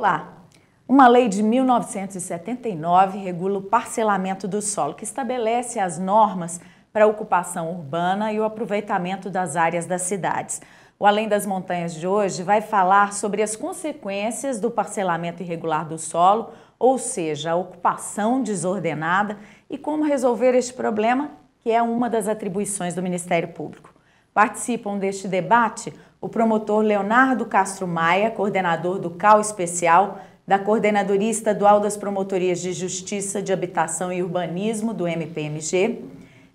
Olá! Uma lei de 1979 regula o parcelamento do solo, que estabelece as normas para a ocupação urbana e o aproveitamento das áreas das cidades. O Além das Montanhas de hoje vai falar sobre as consequências do parcelamento irregular do solo, ou seja, a ocupação desordenada, e como resolver este problema, que é uma das atribuições do Ministério Público. Participam deste debate o promotor Leonardo Castro Maia, coordenador do CAU Especial, da Coordenadoria Estadual das Promotorias de Justiça de Habitação e Urbanismo, do MPMG.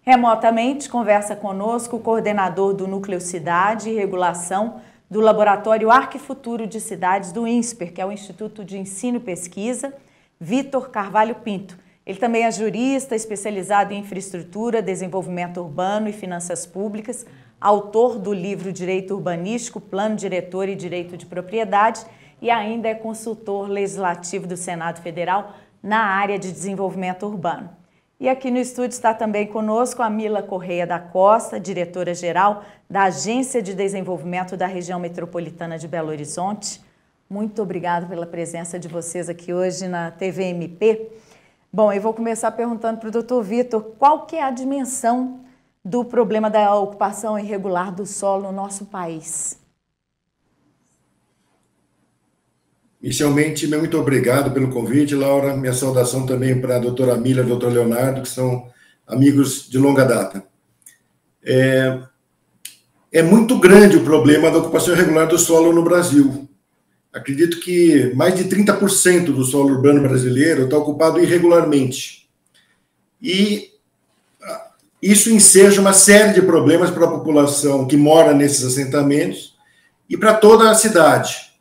Remotamente, conversa conosco o coordenador do Núcleo Cidade e Regulação do Laboratório Arquifuturo de Cidades do INSPER, que é o Instituto de Ensino e Pesquisa, Vitor Carvalho Pinto. Ele também é jurista, especializado em infraestrutura, desenvolvimento urbano e finanças públicas, autor do livro Direito Urbanístico, Plano Diretor e Direito de Propriedade, e ainda é consultor legislativo do Senado Federal na área de desenvolvimento urbano. E aqui no estúdio está também conosco a Mila Correia da Costa, diretora-geral da Agência de Desenvolvimento da Região Metropolitana de Belo Horizonte. Muito obrigada pela presença de vocês aqui hoje na TVMP. Bom, eu vou começar perguntando para o doutor Vitor, qual que é a dimensão do problema da ocupação irregular do solo no nosso país? Inicialmente, muito obrigado pelo convite, Laura. Minha saudação também para a doutora Mila e o doutor Leonardo, que são amigos de longa data. É muito grande o problema da ocupação irregular do solo no Brasil. Acredito que mais de 30% do solo urbano brasileiro está ocupado irregularmente. E isso enseja uma série de problemas para a população que mora nesses assentamentos e para toda a cidade.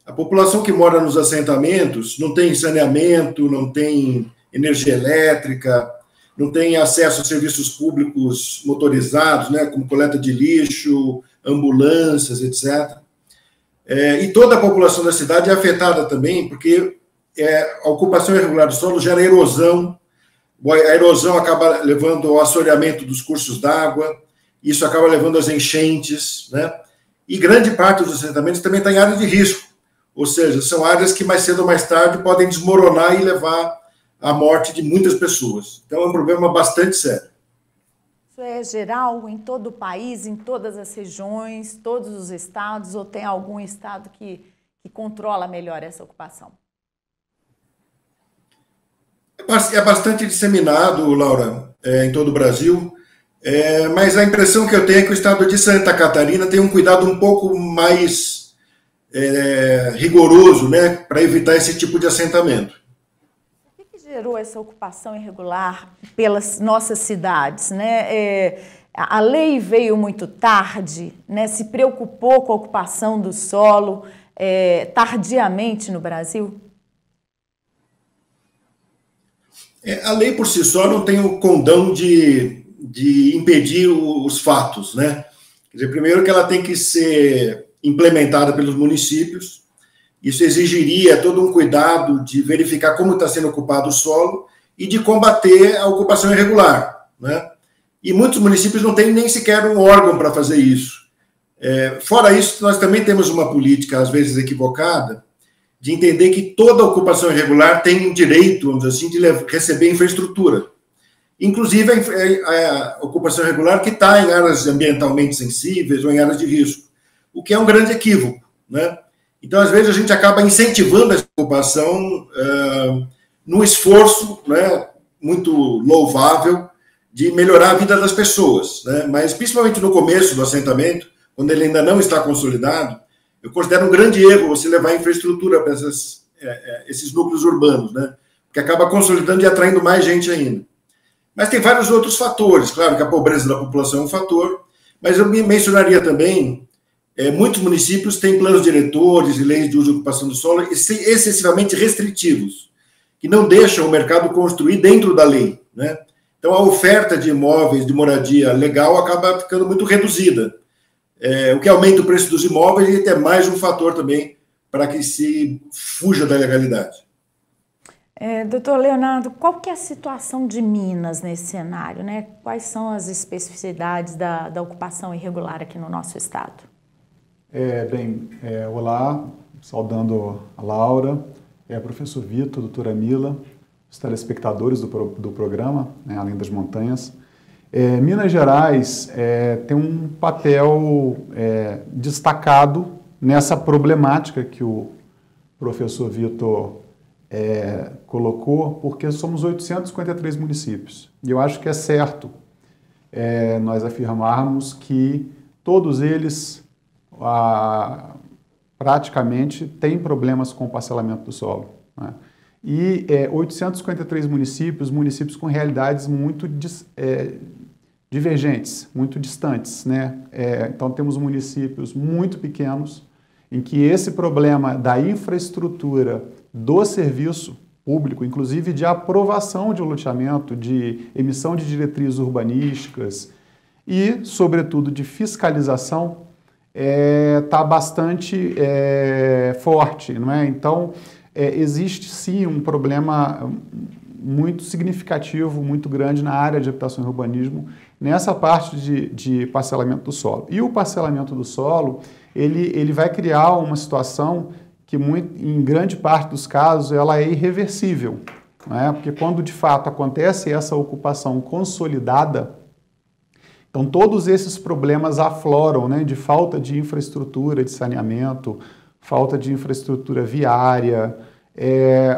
A população que mora nos assentamentos não tem saneamento, não tem energia elétrica, não tem acesso a serviços públicos motorizados, né, como coleta de lixo, ambulâncias, etc. E toda a população da cidade é afetada também, porque a ocupação irregular do solo gera erosão, a erosão acaba levando ao assoreamento dos cursos d'água, isso acaba levando às enchentes, né? E grande parte dos assentamentos também está em área de risco. Ou seja, são áreas que mais cedo ou mais tarde podem desmoronar e levar à morte de muitas pessoas. Então é um problema bastante sério. Isso é geral em todo o país, em todas as regiões, todos os estados, ou tem algum estado que controla melhor essa ocupação? É bastante disseminado, Laura, em todo o Brasil, mas a impressão que eu tenho é que o estado de Santa Catarina tem um cuidado um pouco mais rigoroso, né, para evitar esse tipo de assentamento. O que gerou essa ocupação irregular pelas nossas cidades, né? A lei veio muito tarde, né? Se preocupou com a ocupação do solo tardiamente no Brasil? A lei por si só não tem o condão de impedir os fatos, né? Quer dizer, primeiro que ela tem que ser implementada pelos municípios. Isso exigiria todo um cuidado de verificar como está sendo ocupado o solo e de combater a ocupação irregular, né? E muitos municípios não têm nem sequer um órgão para fazer isso. Fora isso, nós também temos uma política, às vezes equivocada, de entender que toda ocupação irregular tem direito, vamos dizer assim, de receber infraestrutura. Inclusive a ocupação irregular que está em áreas ambientalmente sensíveis ou em áreas de risco, o que é um grande equívoco, né? Então, às vezes, a gente acaba incentivando essa ocupação num esforço, né, muito louvável de melhorar a vida das pessoas, né? Mas, principalmente no começo do assentamento, quando ele ainda não está consolidado, eu considero um grande erro você levar infraestrutura para esses núcleos urbanos, né? Porque acaba consolidando e atraindo mais gente ainda. Mas tem vários outros fatores. Claro que a pobreza da população é um fator, mas eu mencionaria também muitos municípios têm planos diretores e leis de uso e ocupação do solo excessivamente restritivos, que não deixam o mercado construir dentro da lei, né? Então, a oferta de imóveis de moradia legal acaba ficando muito reduzida, o que aumenta o preço dos imóveis e é mais um fator também para que se fuja da legalidade. Doutor Leonardo, qual que é a situação de Minas nesse cenário, né? Quais são as especificidades da ocupação irregular aqui no nosso estado? Olá, saudando a Laura, professor Vitor, doutora Mila, os telespectadores do programa, né, Além das Montanhas. Minas Gerais tem um papel destacado nessa problemática que o professor Vitor colocou, porque somos 853 municípios. E eu acho que é certo nós afirmarmos que todos eles praticamente têm problemas com o parcelamento do solo, né? E 853 municípios com realidades muito divergentes, muito distantes, né? Então temos municípios muito pequenos em que esse problema da infraestrutura do serviço público, inclusive de aprovação de loteamento, de emissão de diretrizes urbanísticas e, sobretudo, de fiscalização, está bastante forte, não é? Então, existe sim um problema muito significativo, muito grande na área de habitação e urbanismo, nessa parte de parcelamento do solo. E o parcelamento do solo, ele vai criar uma situação que em grande parte dos casos ela é irreversível, né? Porque quando de fato acontece essa ocupação consolidada, então todos esses problemas afloram, né? De falta de infraestrutura de saneamento, falta de infraestrutura viária,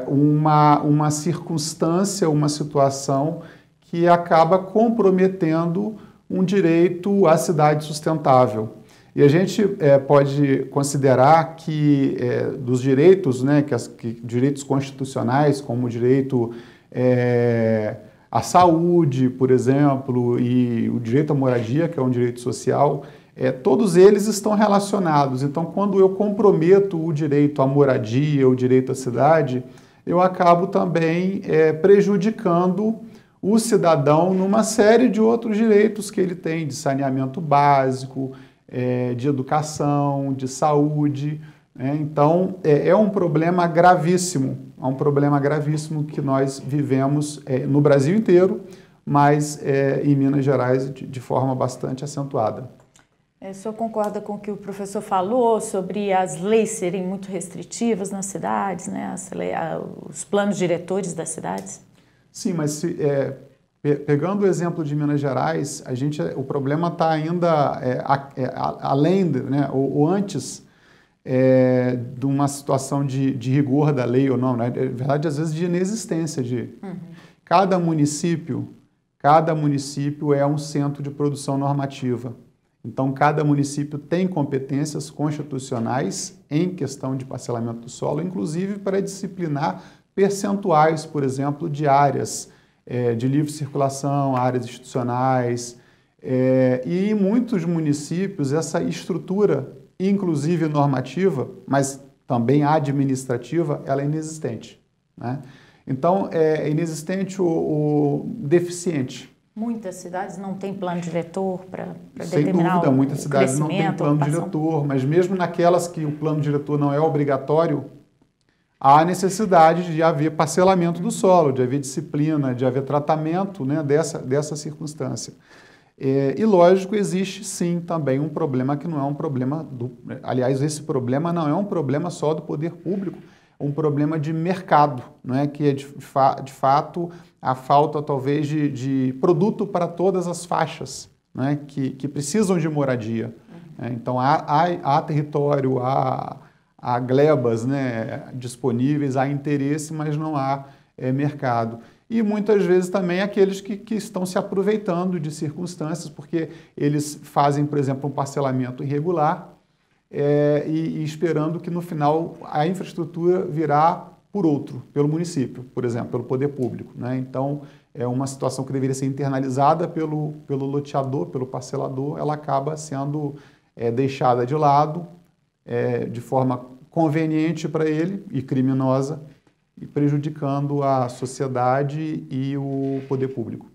uma circunstância, uma situação que acaba comprometendo um direito à cidade sustentável. E a gente pode considerar que dos direitos, né, direitos constitucionais, como o direito à saúde, por exemplo, e o direito à moradia, que é um direito social, todos eles estão relacionados. Então, quando eu comprometo o direito à moradia, o direito à cidade, eu acabo também prejudicando o cidadão numa série de outros direitos que ele tem, de saneamento básico, de educação, de saúde, né? Então, é um problema gravíssimo, que nós vivemos no Brasil inteiro, mas em Minas Gerais de forma bastante acentuada. O senhor concorda com o que o professor falou sobre as leis serem muito restritivas nas cidades, né? Os planos diretores das cidades? Sim, mas pegando o exemplo de Minas Gerais, o problema está ainda além, né, ou antes de uma situação de rigor da lei ou não, né? Na verdade, às vezes de inexistência Cada município é um centro de produção normativa. Então, cada município tem competências constitucionais em questão de parcelamento do solo, inclusive para disciplinar percentuais, por exemplo, de áreas de livre circulação, áreas institucionais. E em muitos municípios, essa estrutura, inclusive normativa, mas também administrativa, ela é inexistente, né? Então, é inexistente ou deficiente. Muitas cidades não têm plano diretor para determinar Sem dúvida, muitas cidades não têm plano ocupação. diretor, mas mesmo naquelas que o plano diretor não é obrigatório, há necessidade de haver parcelamento do solo, de haver disciplina, de haver tratamento, né, dessa circunstância. E, lógico, existe sim também um problema que não é um problema aliás, esse problema não é um problema só do poder público, é um problema de mercado, não é? Que é de fato a falta talvez de produto para todas as faixas, né, que precisam de moradia. Então há território, há glebas, né, disponíveis, há interesse, mas não há mercado. E muitas vezes também aqueles que estão se aproveitando de circunstâncias, porque eles fazem, por exemplo, um parcelamento irregular e esperando que no final a infraestrutura virá pelo município, por exemplo, pelo poder público, né? Então, é uma situação que deveria ser internalizada pelo loteador, pelo parcelador, ela acaba sendo deixada de lado de forma conveniente para ele e criminosa, e prejudicando a sociedade e o poder público.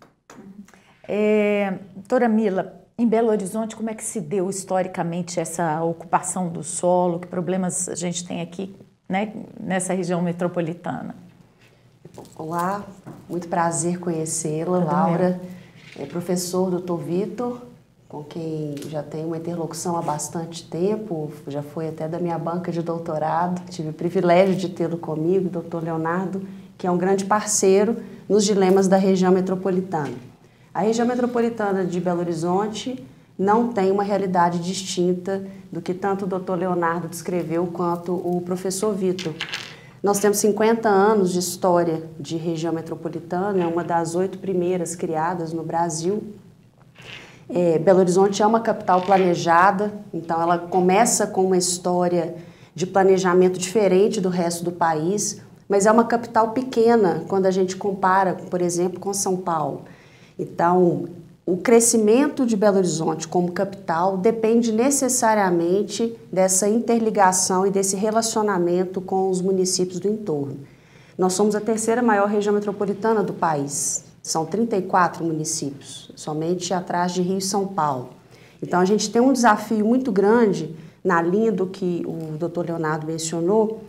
Doutora Mila, em Belo Horizonte, como é que se deu historicamente essa ocupação do solo? Que problemas a gente tem aqui, né, nessa região metropolitana? Olá, muito prazer conhecê-la, Laura. Professor Dr. Vitor, com quem já tenho uma interlocução há bastante tempo, já foi até da minha banca de doutorado, tive o privilégio de tê-lo comigo, doutor Leonardo, que é um grande parceiro nos dilemas da região metropolitana. A região metropolitana de Belo Horizonte não tem uma realidade distinta do que tanto o doutor Leonardo descreveu quanto o professor Vitor. Nós temos 50 anos de história de região metropolitana, é uma das 8 primeiras criadas no Brasil. Belo Horizonte é uma capital planejada, então ela começa com uma história de planejamento diferente do resto do país, mas é uma capital pequena quando a gente compara, por exemplo, com São Paulo. Então, o crescimento de Belo Horizonte como capital depende necessariamente dessa interligação e desse relacionamento com os municípios do entorno. Nós somos a 3ª maior região metropolitana do país. São 34 municípios, somente atrás de Rio e São Paulo. Então, a gente tem um desafio muito grande, na linha do que o doutor Leonardo mencionou.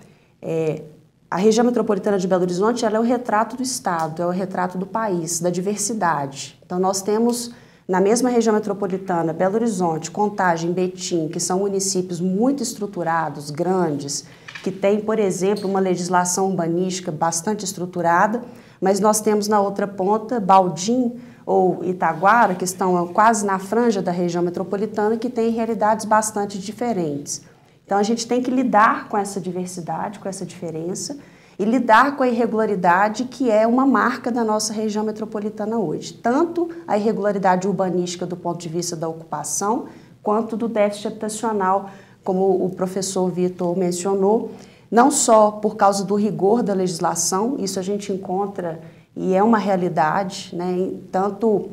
A região metropolitana de Belo Horizonte ela é o retrato do Estado, é o retrato do país, da diversidade. Então, nós temos, na mesma região metropolitana, Belo Horizonte, Contagem, Betim, que são municípios muito estruturados, grandes, que têm, por exemplo, uma legislação urbanística bastante estruturada, mas nós temos na outra ponta Baldim ou Itaguara, que estão quase na franja da região metropolitana, que têm realidades bastante diferentes. Então, a gente tem que lidar com essa diversidade, com essa diferença, e lidar com a irregularidade que é uma marca da nossa região metropolitana hoje. Tanto a irregularidade urbanística do ponto de vista da ocupação, quanto do déficit habitacional, como o professor Vitor mencionou, não só por causa do rigor da legislação, isso a gente encontra e é uma realidade, né? Tanto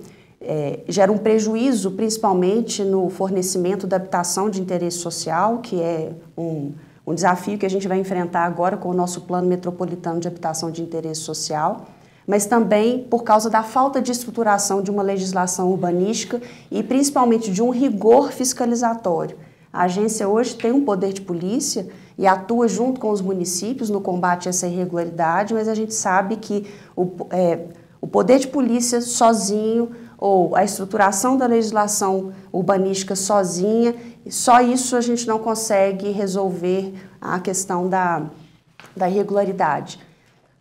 gera um prejuízo, principalmente no fornecimento da habitação de interesse social, que é um desafio que a gente vai enfrentar agora com o nosso Plano Metropolitano de Habitação de Interesse Social, mas também por causa da falta de estruturação de uma legislação urbanística e principalmente de um rigor fiscalizatório. A agência hoje tem um poder de polícia e atua junto com os municípios no combate a essa irregularidade, mas a gente sabe que o poder de polícia sozinho ou a estruturação da legislação urbanística sozinha, só isso a gente não consegue resolver a questão da irregularidade.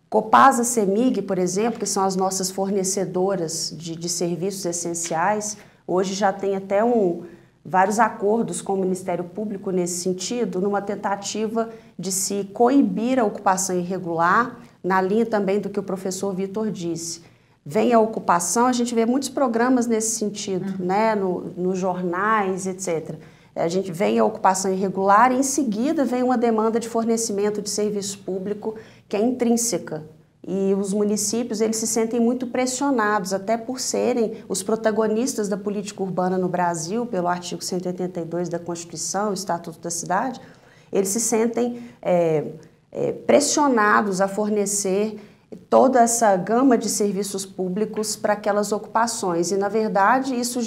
Copasa, CEMIG, por exemplo, que são as nossas fornecedoras de serviços essenciais, hoje já tem até vários acordos com o Ministério Público nesse sentido, numa tentativa de se coibir a ocupação irregular, na linha também do que o professor Vitor disse. Vem a ocupação, a gente vê muitos programas nesse sentido, né, nos jornais, etc. A gente vem a ocupação irregular e em seguida vem uma demanda de fornecimento de serviço público que é intrínseca. E os municípios, eles se sentem muito pressionados, até por serem os protagonistas da política urbana no Brasil, pelo artigo 182 da Constituição, o Estatuto da Cidade, eles se sentem pressionados a fornecer toda essa gama de serviços públicos para aquelas ocupações. E, na verdade, isso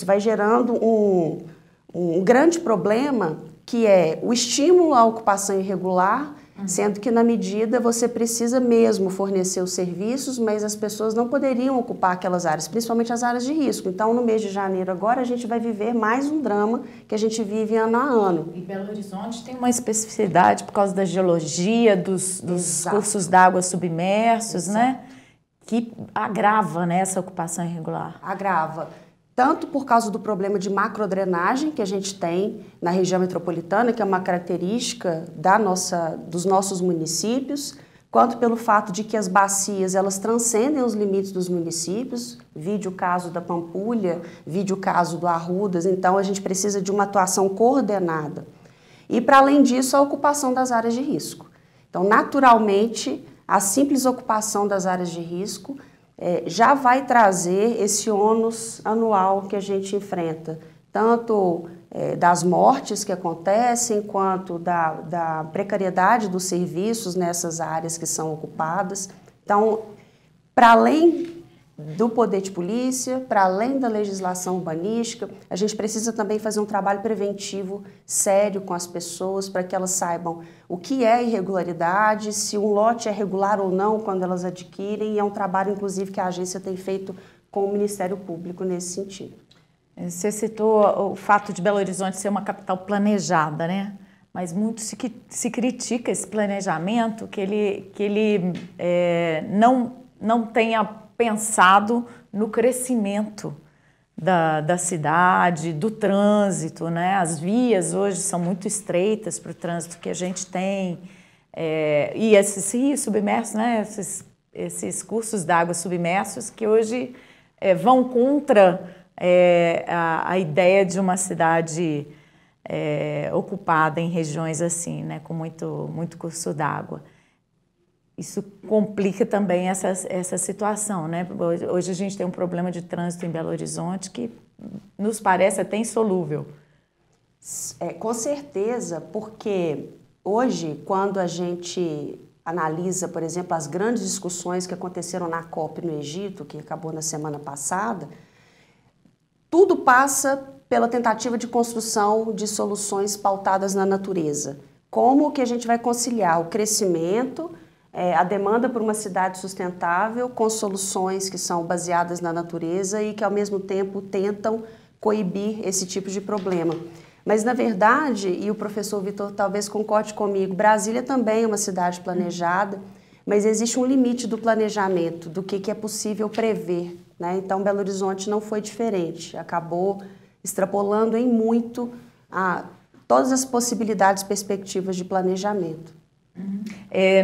vai gerando um grande problema, que é o estímulo à ocupação irregular, sendo que, na medida, você precisa mesmo fornecer os serviços, mas as pessoas não poderiam ocupar aquelas áreas, principalmente as áreas de risco. Então, no mês de janeiro agora, a gente vai viver mais um drama que a gente vive ano a ano. E Belo Horizonte tem uma especificidade por causa da geologia, dos cursos d'água submersos, né? Que agrava, né, essa ocupação irregular. Agrava. Tanto por causa do problema de macrodrenagem que a gente tem na região metropolitana, que é uma característica dos nossos municípios, quanto pelo fato de que as bacias elas transcendem os limites dos municípios, vide o caso da Pampulha, vide o caso do Arrudas, então a gente precisa de uma atuação coordenada. E, para além disso, a ocupação das áreas de risco. Então, naturalmente, a simples ocupação das áreas de risco já vai trazer esse ônus anual que a gente enfrenta, tanto das mortes que acontecem, quanto da precariedade dos serviços nessas áreas que são ocupadas. Então, para além do poder de polícia, para além da legislação urbanística, a gente precisa também fazer um trabalho preventivo sério com as pessoas para que elas saibam o que é irregularidade, se um lote é regular ou não quando elas adquirem, e é um trabalho, inclusive, que a agência tem feito com o Ministério Público nesse sentido. Você citou o fato de Belo Horizonte ser uma capital planejada, né? Mas muito se critica esse planejamento, que ele não tenha pensado no crescimento da cidade, do trânsito, né? As vias hoje são muito estreitas para o trânsito que a gente tem, e esses rios submersos, né? Esses cursos d'água submersos que hoje vão contra a ideia de uma cidade ocupada em regiões assim, né? Com muito curso d'água. Isso complica também essa situação, né? Hoje a gente tem um problema de trânsito em Belo Horizonte que nos parece até insolúvel. Com certeza, porque hoje, quando a gente analisa, por exemplo, as grandes discussões que aconteceram na COP no Egito, que acabou na semana passada, tudo passa pela tentativa de construção de soluções pautadas na natureza. Como que a gente vai conciliar o crescimento, a demanda por uma cidade sustentável com soluções que são baseadas na natureza e que, ao mesmo tempo, tentam coibir esse tipo de problema. Mas, na verdade, e o professor Vitor talvez concorde comigo, Brasília também é uma cidade planejada, mas existe um limite do planejamento, do que é possível prever, né? Então, Belo Horizonte não foi diferente, acabou extrapolando em muito todas as possibilidades, perspectivas de planejamento.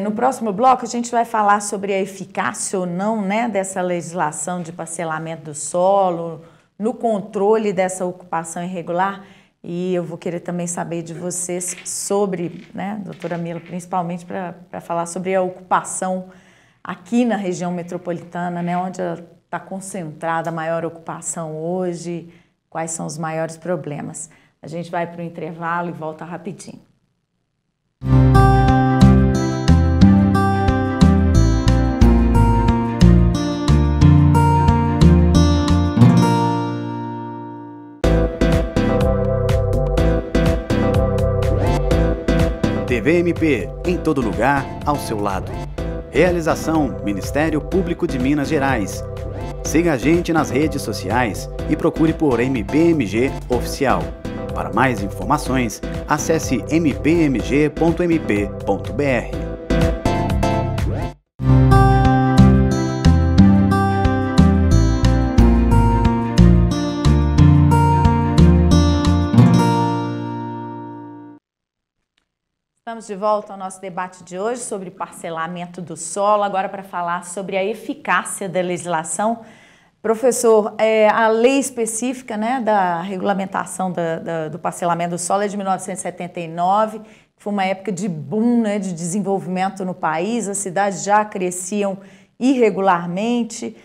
No próximo bloco, a gente vai falar sobre a eficácia ou não, né, dessa legislação de parcelamento do solo, no controle dessa ocupação irregular. E eu vou querer também saber de vocês sobre, né, doutora Mila, principalmente para falar sobre a ocupação aqui na região metropolitana, né, onde está concentrada a maior ocupação hoje, quais são os maiores problemas. A gente vai para o intervalo e volta rapidinho. TVMP, em todo lugar, ao seu lado. Realização Ministério Público de Minas Gerais. Siga a gente nas redes sociais e procure por MPMG Oficial. Para mais informações, acesse mpmg.mp.br. Estamos de volta ao nosso debate de hoje sobre parcelamento do solo, agora para falar sobre a eficácia da legislação. Professor, a lei específica, né, da regulamentação do parcelamento do solo é de 1979, foi uma época de boom, né, de desenvolvimento no país, as cidades já cresciam irregularmente.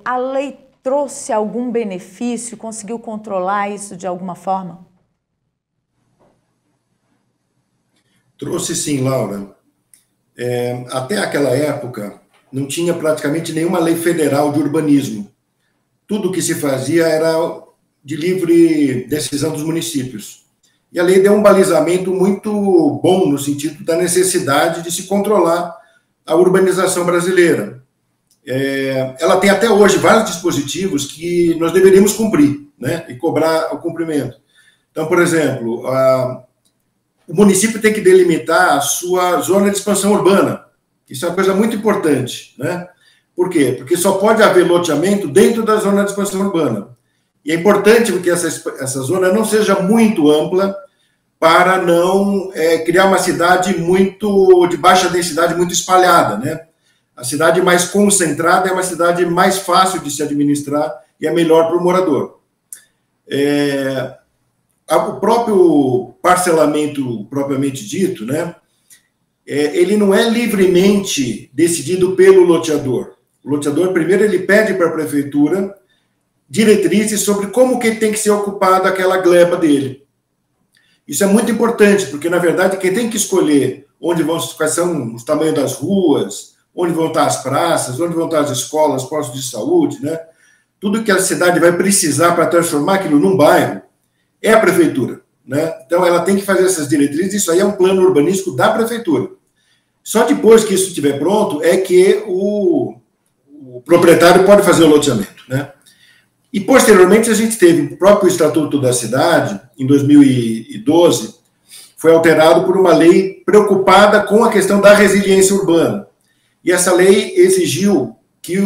A lei trouxe algum benefício, conseguiu controlar isso de alguma forma? Trouxe sim, Laura. Até aquela época, não tinha praticamente nenhuma lei federal de urbanismo. Tudo que se fazia era de livre decisão dos municípios. E a lei deu um balizamento muito bom no sentido da necessidade de se controlar a urbanização brasileira. Ela tem até hoje vários dispositivos que nós deveríamos cumprir, né, e cobrar o cumprimento. Então, por exemplo, o município tem que delimitar a sua zona de expansão urbana. Isso é uma coisa muito importante, né? Por quê? Porque só pode haver loteamento dentro da zona de expansão urbana. E é importante que essa zona não seja muito ampla para não criar uma cidade muito de baixa densidade, muito espalhada, né? A cidade mais concentrada é uma cidade mais fácil de se administrar e é melhor para o morador. O próprio parcelamento propriamente dito, né, ele não é livremente decidido pelo loteador. O loteador, primeiro, ele pede para a prefeitura diretrizes sobre como que tem que ser ocupada aquela gleba dele. Isso é muito importante, porque, na verdade, quem tem que escolher quais são os tamanhos das ruas, onde vão estar as praças, onde vão estar as escolas, postos de saúde, né, tudo que a cidade vai precisar para transformar aquilo num bairro, é a prefeitura, né? Então, ela tem que fazer essas diretrizes, isso aí é um plano urbanístico da prefeitura. Só depois que isso estiver pronto é que o proprietário pode fazer o loteamento, né? E, posteriormente, a gente teve o próprio Estatuto da Cidade, em 2012, foi alterado por uma lei preocupada com a questão da resiliência urbana. E essa lei exigiu que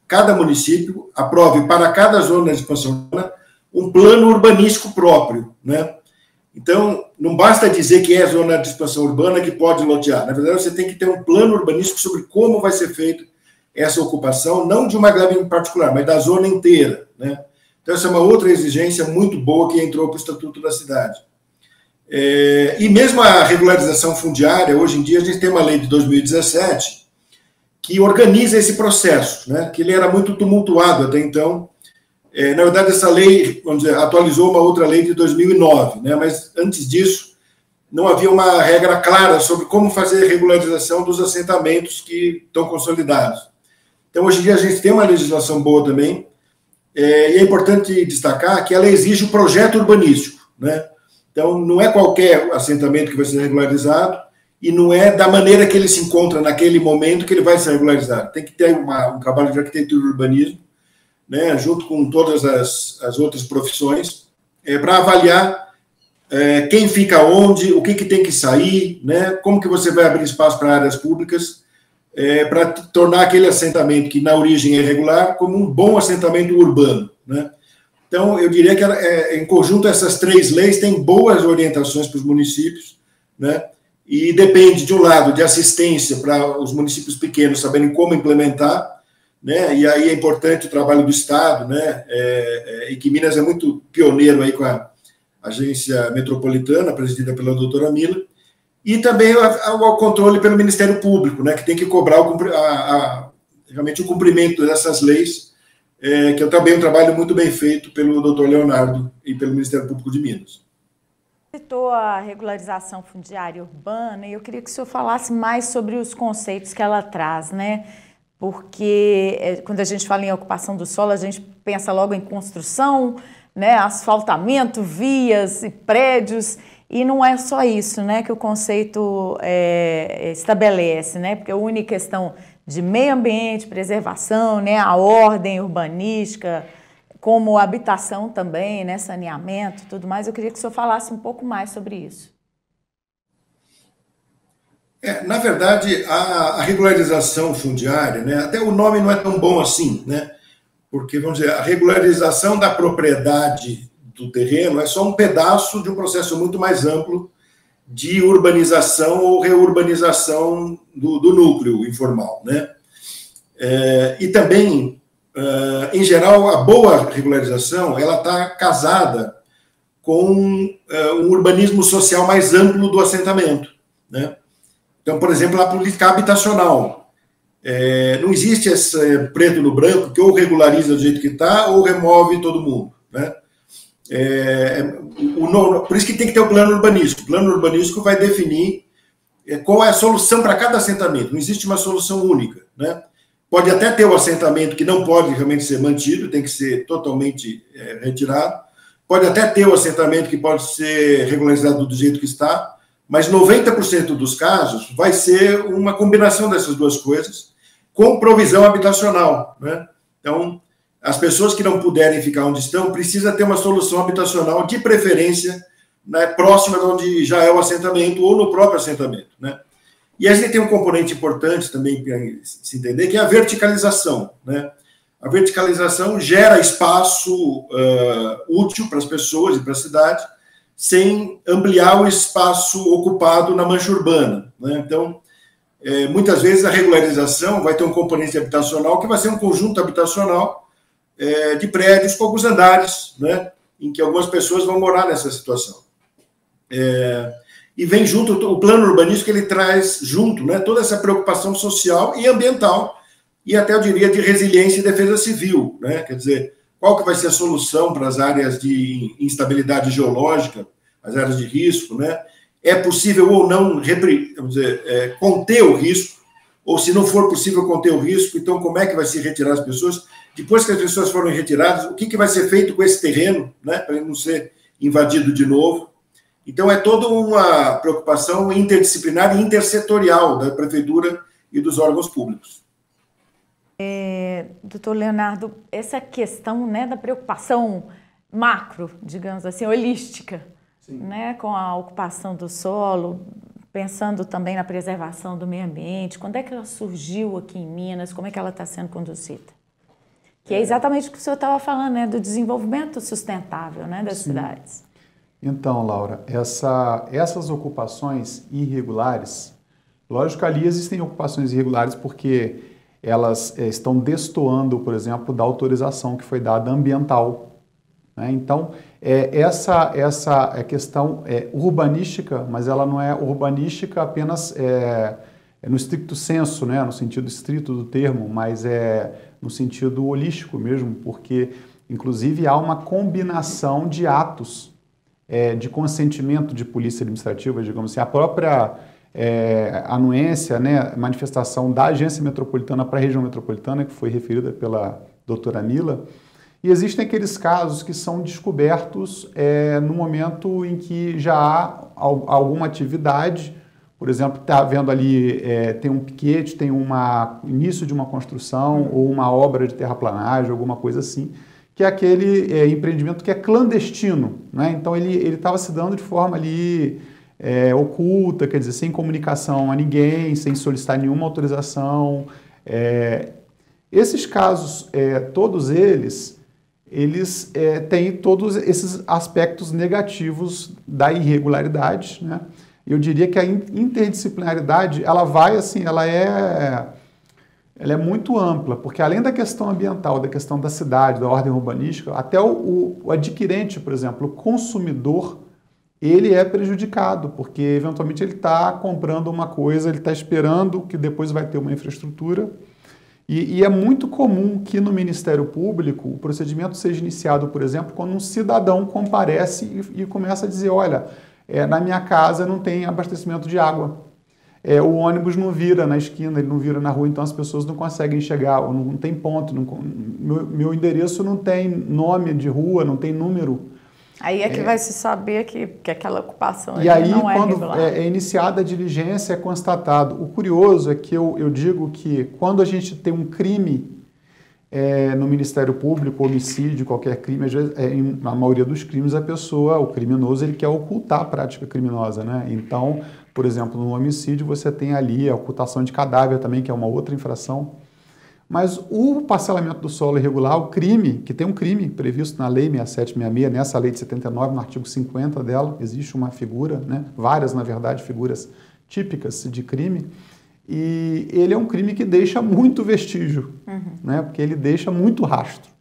cada município aprove para cada zona de expansão urbana um plano urbanístico próprio, né? Então, não basta dizer que é zona de expansão urbana que pode lotear. Na verdade, você tem que ter um plano urbanístico sobre como vai ser feito essa ocupação, não de uma gleba em particular, mas da zona inteira, né? Então, essa é uma outra exigência muito boa que entrou para o Estatuto da Cidade. E mesmo a regularização fundiária, hoje em dia, a gente tem uma lei de 2017 que organiza esse processo, né? Que ele era muito tumultuado até então. Na verdade, essa lei, vamos dizer, atualizou uma outra lei de 2009, né? Mas antes disso, não havia uma regra clara sobre como fazer a regularização dos assentamentos que estão consolidados. Então, hoje em dia, a gente tem uma legislação boa também, e é importante destacar que ela exige o projeto urbanístico, né? Então, não é qualquer assentamento que vai ser regularizado e não é da maneira que ele se encontra naquele momento que ele vai ser regularizado. Tem que ter um trabalho de arquitetura e urbanismo, né, junto com todas as outras profissões, para avaliar quem fica onde, o que tem que sair, né, como que você vai abrir espaço para áreas públicas, para tornar aquele assentamento que na origem é irregular como um bom assentamento urbano, né? Então, eu diria que em conjunto essas três leis têm boas orientações para os municípios, né, e depende, de um lado, de assistência para os municípios pequenos saberem como implementar, né? E aí é importante o trabalho do Estado, né? E que Minas é muito pioneiro aí com a agência metropolitana, presidida pela doutora Mila, e também o controle pelo Ministério Público, né? Que tem que cobrar realmente o cumprimento dessas leis, que é também um trabalho muito bem feito pelo doutor Leonardo e pelo Ministério Público de Minas. Citou a regularização fundiária urbana e eu queria que o senhor falasse mais sobre os conceitos que ela traz, né? Porque quando a gente fala em ocupação do solo, a gente pensa logo em construção, né, asfaltamento, vias e prédios, e não é só isso, né, que o conceito estabelece, né, porque une questão de meio ambiente, preservação, né, a ordem urbanística, como habitação também, né, saneamento, tudo mais. Eu queria que o senhor falasse um pouco mais sobre isso. Na verdade, a regularização fundiária, né, até o nome não é tão bom assim, né, porque, vamos dizer, a regularização da propriedade do terreno é só um pedaço de um processo muito mais amplo de urbanização ou reurbanização do núcleo informal, né. E também, em geral, a boa regularização, ela está casada com um urbanismo social mais amplo do assentamento, né. Então, por exemplo, a política habitacional. Não existe esse preto no branco que ou regulariza do jeito que está ou remove todo mundo, né? Por isso que tem que ter o plano urbanístico. O plano urbanístico vai definir qual é a solução para cada assentamento. Não existe uma solução única, né? Pode até ter o assentamento que não pode realmente ser mantido, tem que ser totalmente retirado. Pode até ter o assentamento que pode ser regularizado do jeito que está, mas 90% dos casos vai ser uma combinação dessas duas coisas, com provisão habitacional, né? Então, as pessoas que não puderem ficar onde estão, precisa ter uma solução habitacional, de preferência, né, próxima de onde já é o assentamento, ou no próprio assentamento, né? E a gente tem um componente importante também para se entender, que é a verticalização, né? A verticalização gera espaço útil para as pessoas e para a cidade, sem ampliar o espaço ocupado na mancha urbana, né? Então, muitas vezes a regularização vai ter um componente habitacional que vai ser um conjunto habitacional de prédios com alguns andares, né, em que algumas pessoas vão morar nessa situação. E vem junto o plano urbanístico, que ele traz junto, né, toda essa preocupação social e ambiental, e até, eu diria, de resiliência e defesa civil, né? Quer dizer, qual que vai ser a solução para as áreas de instabilidade geológica, as áreas de risco, né? É possível ou não, vamos dizer, conter o risco, ou se não for possível conter o risco, então como é que vai se retirar as pessoas? Depois que as pessoas foram retiradas, o que vai ser feito com esse terreno, né, para ele não ser invadido de novo? Então, é toda uma preocupação interdisciplinar e intersetorial da prefeitura e dos órgãos públicos. Doutor Leonardo, essa questão, né, da preocupação macro, digamos assim, holística, né, com a ocupação do solo, pensando também na preservação do meio ambiente, quando é que ela surgiu aqui em Minas, como é que ela está sendo conduzida? Que é exatamente o que o senhor estava falando, né, do desenvolvimento sustentável, né, das cidades. Então, Laura, essas ocupações irregulares, lógico que ali existem ocupações irregulares porque elas estão destoando, por exemplo, da autorização que foi dada ambiental, né? Então, essa questão urbanística, mas ela não é urbanística apenas no estricto senso, né? No sentido estrito do termo, mas no sentido holístico mesmo, porque, inclusive, há uma combinação de atos de consentimento de polícia administrativa, digamos assim, a própria anuência, né, manifestação da Agência Metropolitana para a região metropolitana, que foi referida pela doutora Mila, e existem aqueles casos que são descobertos no momento em que já há alguma atividade, por exemplo, está havendo ali, tem um piquete, tem início de uma construção ou uma obra de terraplanagem, alguma coisa assim, que é aquele empreendimento que é clandestino, né? Então ele estava se dando de forma ali oculta, quer dizer, sem comunicação a ninguém, sem solicitar nenhuma autorização. Esses casos, todos eles têm todos esses aspectos negativos da irregularidade, né? Eu diria que a interdisciplinaridade, ela vai assim, ela é muito ampla, porque além da questão ambiental, da questão da cidade, da ordem urbanística, até o adquirente, por exemplo, o consumidor, ele é prejudicado, porque eventualmente ele está comprando uma coisa, ele está esperando que depois vai ter uma infraestrutura. E é muito comum que no Ministério Público o procedimento seja iniciado, por exemplo, quando um cidadão comparece e começa a dizer, olha, na minha casa não tem abastecimento de água. O ônibus não vira na esquina, ele não vira na rua, então as pessoas não conseguem chegar, ou não tem ponto, meu endereço não tem nome de rua, não tem número. Aí que vai se saber que aquela ocupação e aí, não é quando regular. É iniciada a diligência, é constatado. O curioso é que eu digo que quando a gente tem um crime no Ministério Público, homicídio, qualquer crime, às vezes, na maioria dos crimes, o criminoso, ele quer ocultar a prática criminosa, né? Então, por exemplo, no homicídio você tem ali a ocultação de cadáver também, que é uma outra infração. Mas o parcelamento do solo irregular, o crime, que tem um crime previsto na Lei 6766, nessa Lei de 79, no artigo 50 dela, existe uma figura, né? Várias, na verdade, figuras típicas de crime, e ele é um crime que deixa muito vestígio, né? Porque ele deixa muito rastro.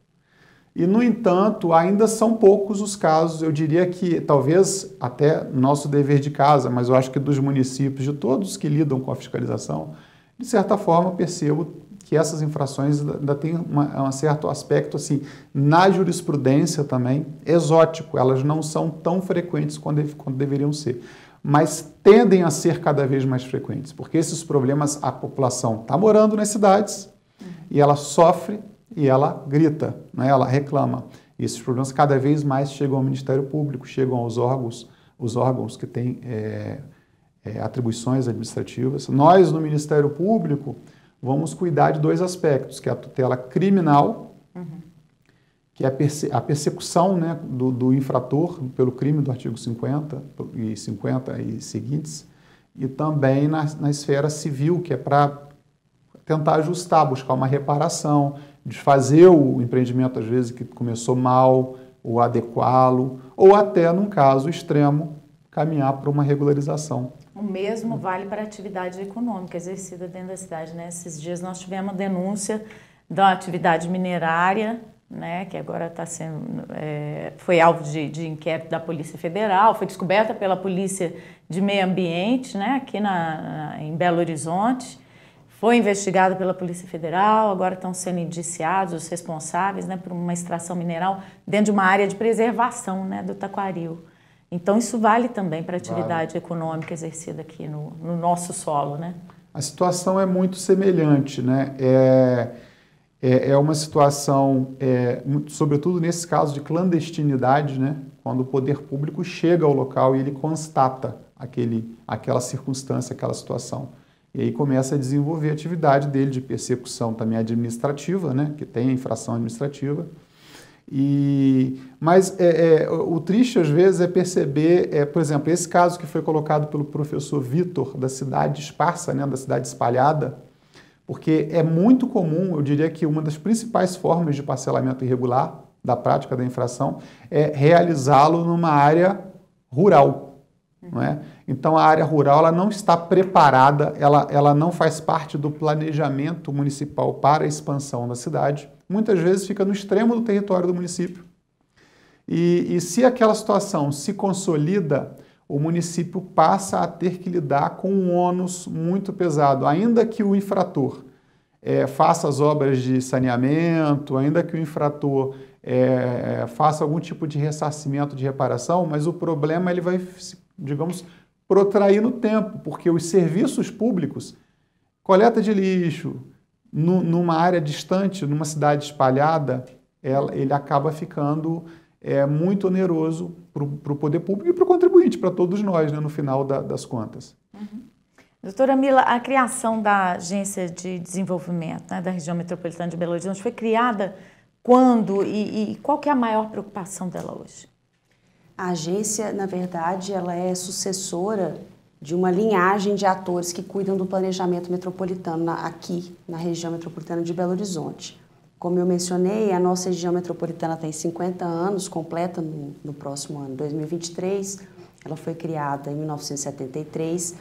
E, no entanto, ainda são poucos os casos, eu diria que talvez até nosso dever de casa, mas eu acho que dos municípios, de todos que lidam com a fiscalização, de certa forma percebo que essas infrações ainda têm um certo aspecto, assim, na jurisprudência também, exótico. Elas não são tão frequentes quanto deveriam ser, mas tendem a ser cada vez mais frequentes, porque esses problemas, a população está morando nas cidades e ela sofre e ela grita, né? Ela reclama. E esses problemas cada vez mais chegam ao Ministério Público, chegam aos os órgãos que têm atribuições administrativas. Nós, no Ministério Público, vamos cuidar de dois aspectos, que é a tutela criminal, que é a persecução, né, do infrator pelo crime do artigo 50 e seguintes, e também na esfera civil, que é para tentar ajustar, buscar uma reparação, desfazer o empreendimento, às vezes, que começou mal, ou adequá-lo, ou até, num caso extremo, caminhar para uma regularização. O mesmo vale para a atividade econômica exercida dentro da cidade, né? Esses dias nós tivemos denúncia da atividade minerária, né? Que agora está sendo, foi alvo de inquérito da Polícia Federal, foi descoberta pela Polícia de Meio Ambiente, né? Aqui em Belo Horizonte, foi investigada pela Polícia Federal, agora estão sendo indiciados os responsáveis, né? Por uma extração mineral dentro de uma área de preservação, né? Do Taquaril. Então, isso vale também para a atividade econômica exercida aqui no nosso solo, né? A situação é muito semelhante, né? É uma situação, sobretudo nesse caso de clandestinidade, né? Quando o poder público chega ao local e ele constata aquela circunstância, aquela situação. E aí começa a desenvolver a atividade dele de persecução também administrativa, né, que tem a infração administrativa. Mas o triste, às vezes, é perceber, por exemplo, esse caso que foi colocado pelo professor Vitor, da cidade esparsa, né, da cidade espalhada, porque é muito comum, eu diria que uma das principais formas de parcelamento irregular da prática da infração é realizá-lo numa área rural. Não é? Então, a área rural ela não está preparada, ela não faz parte do planejamento municipal para a expansão da cidade. Muitas vezes fica no extremo do território do município. E se aquela situação se consolida, o município passa a ter que lidar com um ônus muito pesado. Ainda que o infrator faça as obras de saneamento, ainda que o infrator faça algum tipo de ressarcimento, de reparação, mas o problema ele vai, digamos, protrair no tempo, porque os serviços públicos, coleta de lixo, numa área distante, numa cidade espalhada, ele acaba ficando muito oneroso para o poder público e para o contribuinte, para todos nós, né, no final das contas. Uhum. Doutora Mila, a criação da Agência de Desenvolvimento, né, da região metropolitana de Belo Horizonte foi criada quando e qual que é a maior preocupação dela hoje? A agência, na verdade, ela é sucessora de uma linhagem de atores que cuidam do planejamento metropolitano aqui na região metropolitana de Belo Horizonte. Como eu mencionei, a nossa região metropolitana tem 50 anos, completa no próximo ano, 2023. Ela foi criada em 1973.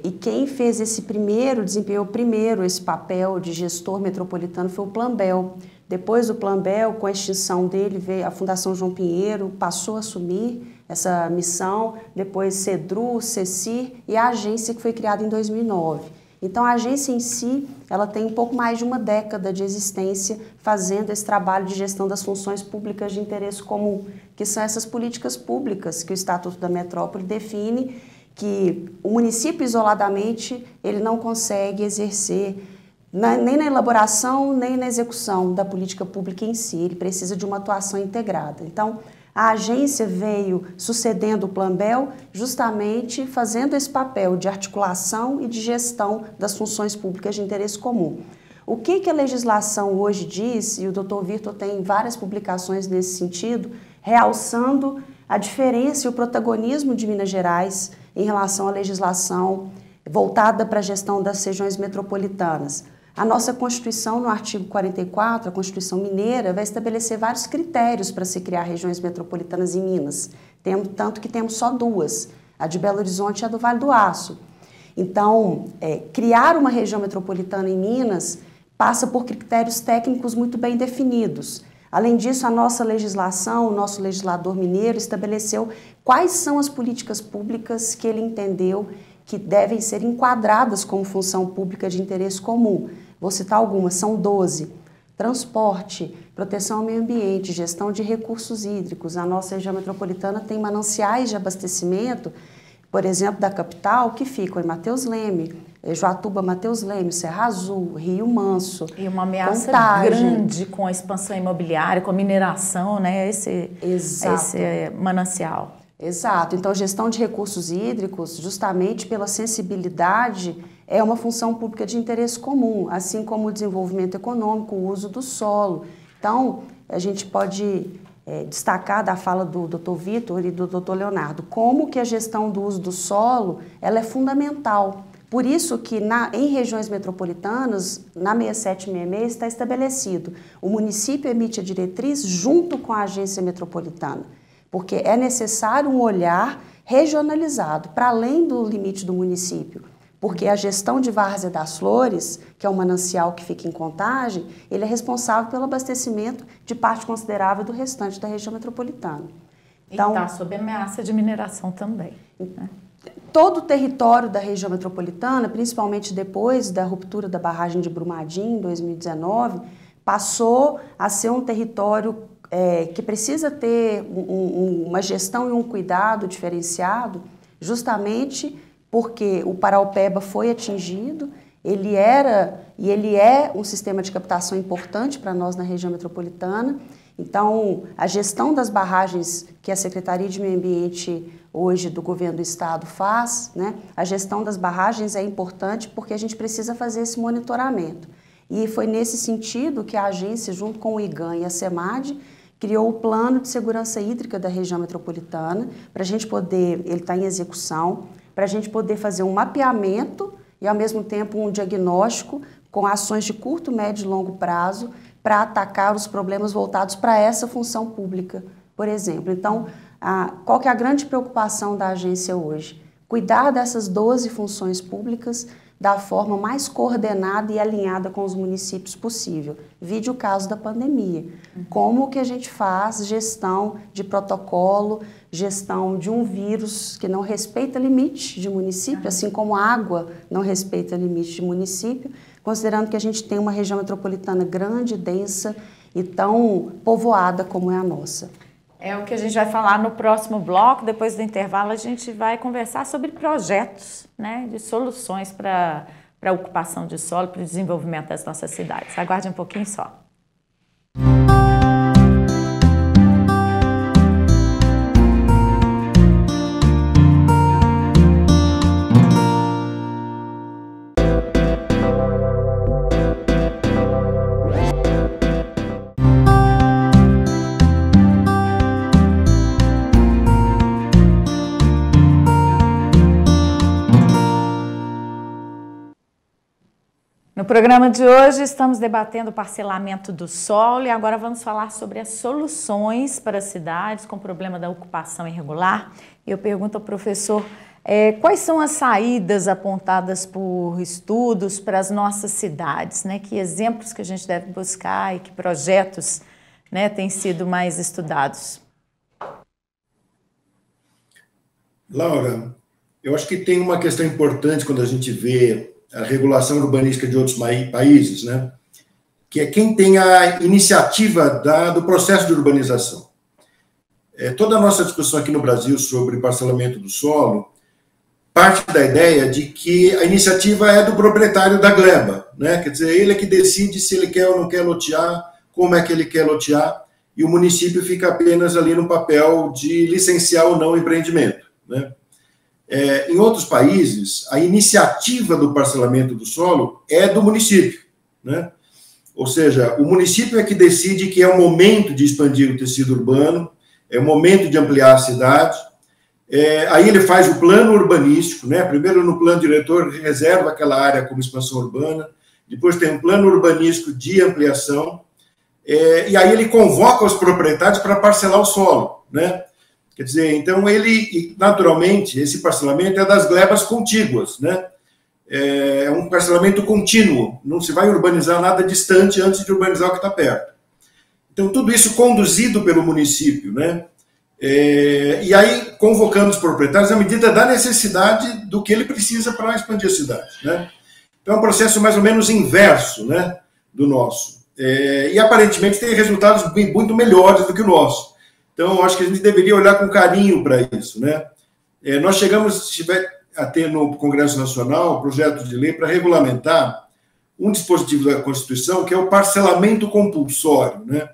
E quem fez desempenhou primeiro esse papel de gestor metropolitano foi o Plambel. Depois do Plambel, com a extinção dele, veio a Fundação João Pinheiro, passou a assumir essa missão, depois CEDRU, CECIR e a agência que foi criada em 2009. Então, a agência em si, ela tem um pouco mais de uma década de existência fazendo esse trabalho de gestão das funções públicas de interesse comum, que são essas políticas públicas que o Estatuto da Metrópole define, que o município isoladamente ele não consegue exercer nem na elaboração, nem na execução da política pública em si, ele precisa de uma atuação integrada. Então, a agência veio sucedendo o Plambel, justamente fazendo esse papel de articulação e de gestão das funções públicas de interesse comum. O que a legislação hoje diz, e o Dr. Vitor tem várias publicações nesse sentido, realçando a diferença e o protagonismo de Minas Gerais em relação à legislação voltada para a gestão das regiões metropolitanas. A nossa Constituição, no artigo 44, a Constituição Mineira, vai estabelecer vários critérios para se criar regiões metropolitanas em Minas. Tanto que temos só duas, a de Belo Horizonte e a do Vale do Aço. Então, criar uma região metropolitana em Minas passa por critérios técnicos muito bem definidos. Além disso, a nossa legislação, o nosso legislador mineiro estabeleceu quais são as políticas públicas que ele entendeu que devem ser enquadradas como função pública de interesse comum. Vou citar algumas, são 12. Transporte, proteção ao meio ambiente, gestão de recursos hídricos. A nossa região metropolitana tem mananciais de abastecimento, por exemplo, da capital, que ficam em Mateus Leme, Joatuba, Mateus Leme, Serra Azul, Rio Manso. E uma ameaça Contagem. grande com a expansão imobiliária, com a mineração, né? Esse manancial. Exato. Então, gestão de recursos hídricos, justamente pela sensibilidade, é uma função pública de interesse comum, assim como o desenvolvimento econômico, o uso do solo. Então, a gente pode destacar da fala do Dr. Vitor e do Dr. Leonardo, como que a gestão do uso do solo ela é fundamental. Por isso que em regiões metropolitanas, na 6766, está estabelecido, o município emite a diretriz junto com a agência metropolitana, porque é necessário um olhar regionalizado, para além do limite do município, porque a gestão de Várzea das Flores, que é um manancial que fica em Contagem, ele é responsável pelo abastecimento de parte considerável do restante da região metropolitana. Então, e está sob ameaça de mineração também, né? Todo o território da região metropolitana, principalmente depois da ruptura da barragem de Brumadinho, em 2019, passou a ser um território que precisa ter uma gestão e um cuidado diferenciado, justamente porque o Paraupeba foi atingido, ele era e ele é um sistema de captação importante para nós na região metropolitana, Então, a gestão das barragens que a Secretaria de Meio Ambiente hoje do Governo do Estado faz, né? A gestão das barragens é importante porque a gente precisa fazer esse monitoramento. E foi nesse sentido que a agência, junto com o IGAM e a SEMAD, criou o Plano de Segurança Hídrica da região metropolitana, para a gente poder, ele está em execução, para a gente poder fazer um mapeamento e, ao mesmo tempo, um diagnóstico com ações de curto, médio e longo prazo para atacar os problemas voltados para essa função pública, por exemplo. Então, qual que é a grande preocupação da agência hoje? Cuidar dessas 12 funções públicas da forma mais coordenada e alinhada com os municípios possível. Vide o caso da pandemia. Como que a gente faz gestão de protocolo, gestão de um vírus que não respeita limite de município, assim como a água não respeita limite de município, considerando que a gente tem uma região metropolitana grande, densa e tão povoada como é a nossa. É o que a gente vai falar no próximo bloco. Depois do intervalo, a gente vai conversar sobre projetos, né, de soluções para a ocupação de solo, para o desenvolvimento das nossas cidades. Aguarde um pouquinho só. No programa de hoje estamos debatendo o parcelamento do solo e agora vamos falar sobre as soluções para as cidades com o problema da ocupação irregular. Eu pergunto ao professor quais são as saídas apontadas por estudos para as nossas cidades, né? Que exemplos que a gente deve buscar e que projetos, né, têm sido mais estudados? Laura, eu acho que tem uma questão importante quando a gente vê a regulação urbanística de outros países, né? Que é quem tem a iniciativa do processo de urbanização. Toda a nossa discussão aqui no Brasil sobre parcelamento do solo parte da ideia de que a iniciativa é do proprietário da gleba, né? Quer dizer, ele é que decide se ele quer ou não quer lotear, como é que ele quer lotear, e o município fica apenas ali no papel de licenciar ou não o empreendimento, né? Em outros países, a iniciativa do parcelamento do solo é do município, né? Ou seja, o município é que decide que é o momento de expandir o tecido urbano, é o momento de ampliar a cidade. Aí ele faz o plano urbanístico, né? Primeiro, no plano diretor, reserva aquela área como expansão urbana, depois tem um plano urbanístico de ampliação, e aí ele convoca os proprietários para parcelar o solo, né? Quer dizer, então ele, naturalmente, esse parcelamento é das glebas contíguas, né? É um parcelamento contínuo, não se vai urbanizar nada distante antes de urbanizar o que está perto. Então, tudo isso conduzido pelo município, né? E aí, convocando os proprietários à medida da necessidade do que ele precisa para expandir a cidade, né? Então, é um processo mais ou menos inverso, né, do nosso. E, aparentemente, tem resultados muito melhores do que o nosso. Então, acho que a gente deveria olhar com carinho para isso, né? Nós chegamos a ter no Congresso Nacional projeto de lei para regulamentar um dispositivo da Constituição que é o parcelamento compulsório, né?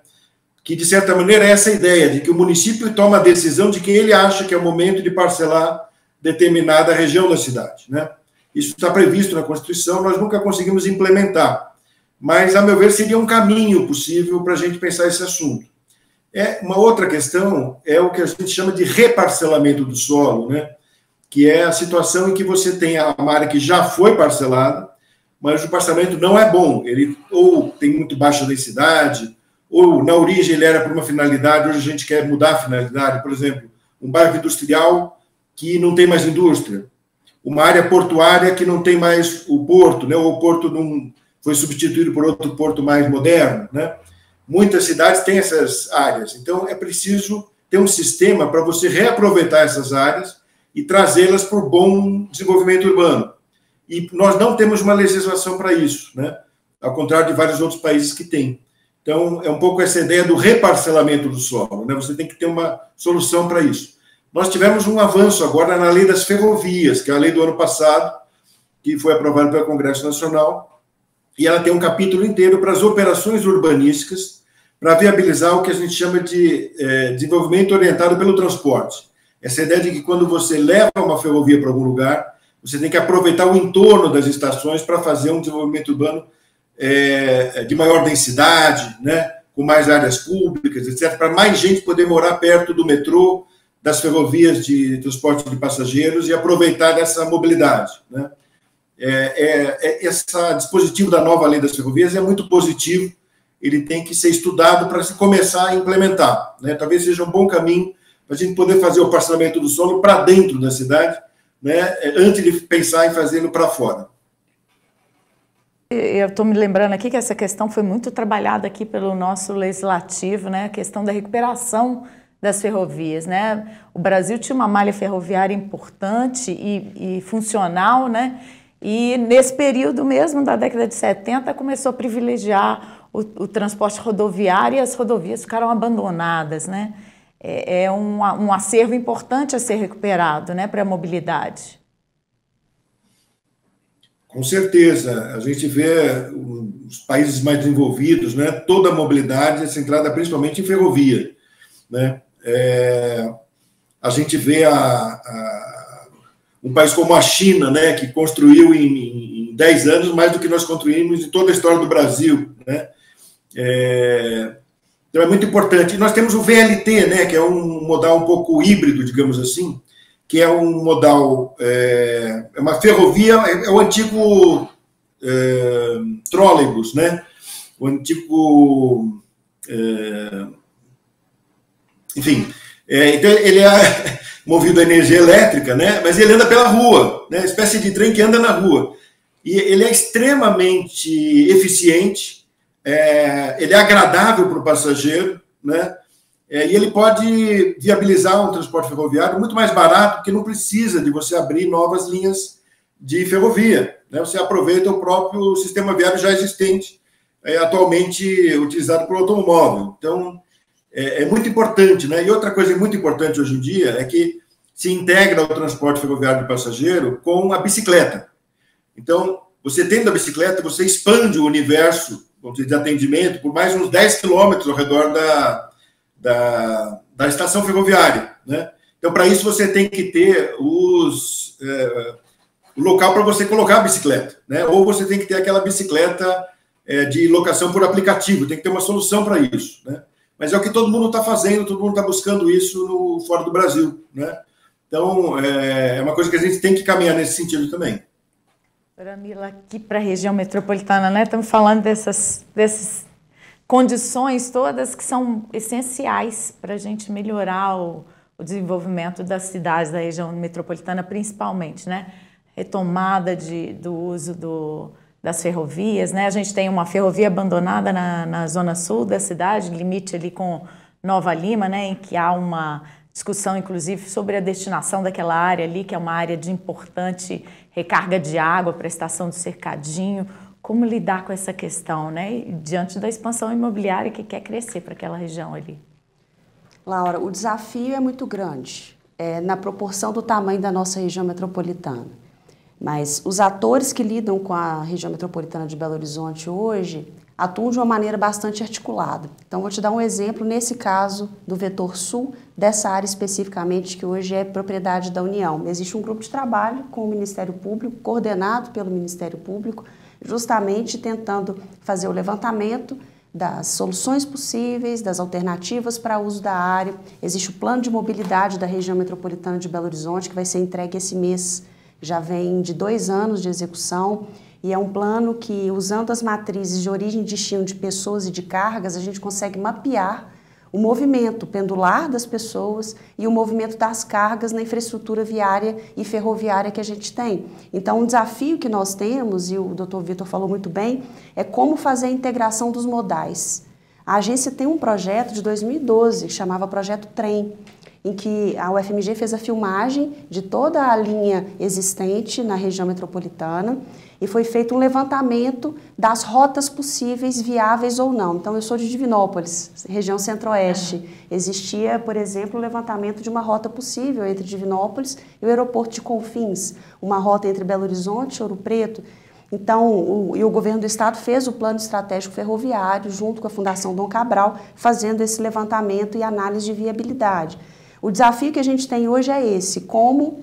Que, de certa maneira, é essa ideia de que o município toma a decisão de que ele acha que é o momento de parcelar determinada região da cidade, né? Isso está previsto na Constituição, nós nunca conseguimos implementar, mas, a meu ver, seria um caminho possível para a gente pensar esse assunto. Uma outra questão é o que a gente chama de reparcelamento do solo, né? Que é a situação em que você tem uma área que já foi parcelada, mas o parcelamento não é bom. Ele ou tem muito baixa densidade, ou na origem ele era para uma finalidade, hoje a gente quer mudar a finalidade. Por exemplo, um bairro industrial que não tem mais indústria, uma área portuária que não tem mais o porto, né? Ou o porto não foi substituído por outro porto mais moderno, né? Muitas cidades têm essas áreas, então é preciso ter um sistema para você reaproveitar essas áreas e trazê-las para o bom desenvolvimento urbano. E nós não temos uma legislação para isso, né? Ao contrário de vários outros países que têm. Então, é um pouco essa ideia do reparcelamento do solo, né? Você tem que ter uma solução para isso. Nós tivemos um avanço agora na lei das ferrovias, que é a lei do ano passado, que foi aprovada pelo Congresso Nacional, e ela tem um capítulo inteiro para as operações urbanísticas, para viabilizar o que a gente chama de desenvolvimento orientado pelo transporte. Essa ideia de que quando você leva uma ferrovia para algum lugar, você tem que aproveitar o entorno das estações para fazer um desenvolvimento urbano de maior densidade, né, com mais áreas públicas, etc., para mais gente poder morar perto do metrô, das ferrovias de transporte de passageiros e aproveitar dessa mobilidade, né? Esse dispositivo da nova lei das ferrovias é muito positivo, ele tem que ser estudado para se começar a implementar, né? Talvez seja um bom caminho para a gente poder fazer o parcelamento do solo para dentro da cidade, né, antes de pensar em fazê-lo para fora. Eu estou me lembrando aqui que essa questão foi muito trabalhada aqui pelo nosso legislativo, né, a questão da recuperação das ferrovias, né? O Brasil tinha uma malha ferroviária importante e funcional, né? E nesse período mesmo da década de 70 começou a privilegiar o transporte rodoviário e as rodovias ficaram abandonadas, né? É um acervo importante a ser recuperado, né, para a mobilidade. Com certeza, a gente vê os países mais desenvolvidos, né, toda a mobilidade é centrada principalmente em ferrovia, né? A gente vê um país como a China, né, que construiu em 10 anos mais do que nós construímos em toda a história do Brasil, né? Então é muito importante. E nós temos o VLT, né, que é um modal um pouco híbrido, digamos assim, que é um modal, é uma ferrovia, é o antigo trólebus, né? O antigo... enfim, então ele é movido a energia elétrica, né? Mas ele anda pela rua, né? Espécie de trem que anda na rua. E ele é extremamente eficiente, ele é agradável para o passageiro, né? E ele pode viabilizar um transporte ferroviário muito mais barato, porque não precisa de você abrir novas linhas de ferrovia, né? Você aproveita o próprio sistema viário já existente, atualmente utilizado pelo automóvel. Então, é muito importante, né? E outra coisa muito importante hoje em dia é que se integra o transporte ferroviário de passageiro com a bicicleta. Então, você tendo a bicicleta, você expande o universo, vamos dizer, de atendimento por mais uns 10 quilômetros ao redor da estação ferroviária, né? Então, para isso, você tem que ter o local para você colocar a bicicleta, né? Ou você tem que ter aquela bicicleta de locação por aplicativo, tem que ter uma solução para isso, né? Mas é o que todo mundo está fazendo, todo mundo está buscando isso fora do Brasil, né? Então, é uma coisa que a gente tem que caminhar nesse sentido também. Doutora Mila, aqui para a região metropolitana, né? Estamos falando dessas condições todas que são essenciais para a gente melhorar o desenvolvimento das cidades da região metropolitana, principalmente, né? Retomada do uso das ferrovias, né? A gente tem uma ferrovia abandonada na zona sul da cidade, limite ali com Nova Lima, né? Em que há uma discussão, inclusive, sobre a destinação daquela área ali, que é uma área de importante recarga de água para a estação do Cercadinho. Como lidar com essa questão, né? Diante da expansão imobiliária que quer crescer para aquela região ali? Laura, o desafio é muito grande, na proporção do tamanho da nossa região metropolitana. Mas os atores que lidam com a região metropolitana de Belo Horizonte hoje atuam de uma maneira bastante articulada. Então, vou te dar um exemplo, nesse caso do Vetor Sul, dessa área especificamente, que hoje é propriedade da União. Existe um grupo de trabalho com o Ministério Público, coordenado pelo Ministério Público, justamente tentando fazer o levantamento das soluções possíveis, das alternativas para uso da área. Existe o plano de mobilidade da região metropolitana de Belo Horizonte, que vai ser entregue esse mês, já vem de 2 anos de execução, e é um plano que, usando as matrizes de origem e destino de pessoas e de cargas, a gente consegue mapear o movimento pendular das pessoas e o movimento das cargas na infraestrutura viária e ferroviária que a gente tem. Então, um desafio que nós temos, e o Dr. Vitor falou muito bem, é como fazer a integração dos modais. A agência tem um projeto de 2012, que chamava Projeto Trem, em que a UFMG fez a filmagem de toda a linha existente na região metropolitana e foi feito um levantamento das rotas possíveis, viáveis ou não. Então, eu sou de Divinópolis, região centro-oeste. Existia, por exemplo, o levantamento de uma rota possível entre Divinópolis e o aeroporto de Confins, uma rota entre Belo Horizonte e Ouro Preto. Então, o governo do estado fez o plano estratégico ferroviário junto com a Fundação Dom Cabral, fazendo esse levantamento e análise de viabilidade. O desafio que a gente tem hoje é esse, como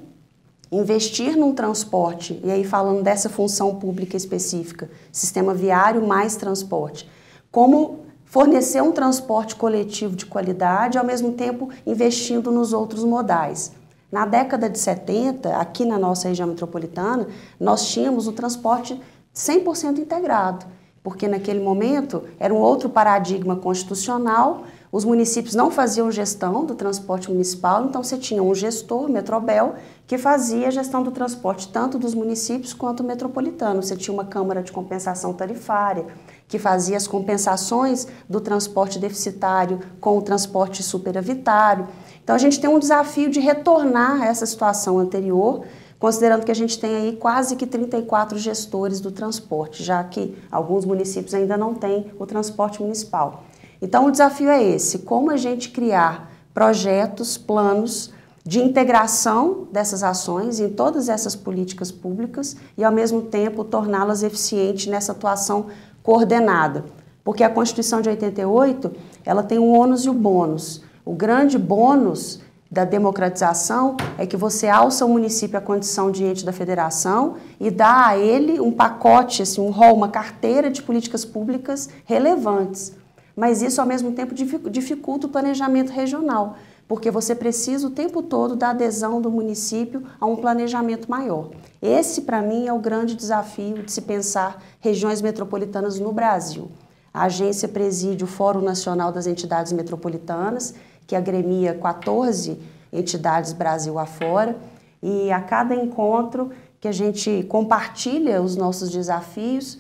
investir num transporte, e aí falando dessa função pública específica, sistema viário mais transporte, como fornecer um transporte coletivo de qualidade, ao mesmo tempo investindo nos outros modais. Na década de 70, aqui na nossa região metropolitana, nós tínhamos o transporte 100% integrado, porque naquele momento era um outro paradigma constitucional, os municípios não faziam gestão do transporte municipal, então você tinha um gestor, Metrobel, que fazia a gestão do transporte tanto dos municípios quanto metropolitano. Você tinha uma Câmara de Compensação Tarifária, que fazia as compensações do transporte deficitário com o transporte superavitário. Então a gente tem um desafio de retornar a essa situação anterior, considerando que a gente tem aí quase que 34 gestores do transporte, já que alguns municípios ainda não têm o transporte municipal. Então, o desafio é esse, como a gente criar projetos, planos de integração dessas ações em todas essas políticas públicas e, ao mesmo tempo, torná-las eficientes nessa atuação coordenada. Porque a Constituição de 88, ela tem o ônus e o bônus. O grande bônus da democratização é que você alça o município à condição de ente da federação e dá a ele um pacote, assim, um rol, uma carteira de políticas públicas relevantes. Mas isso, ao mesmo tempo, dificulta o planejamento regional, porque você precisa o tempo todo da adesão do município a um planejamento maior. Esse, para mim, é o grande desafio de se pensar regiões metropolitanas no Brasil. A agência preside o Fórum Nacional das Entidades Metropolitanas, que agremia 14 entidades Brasil afora, e a cada encontro que a gente compartilha os nossos desafios,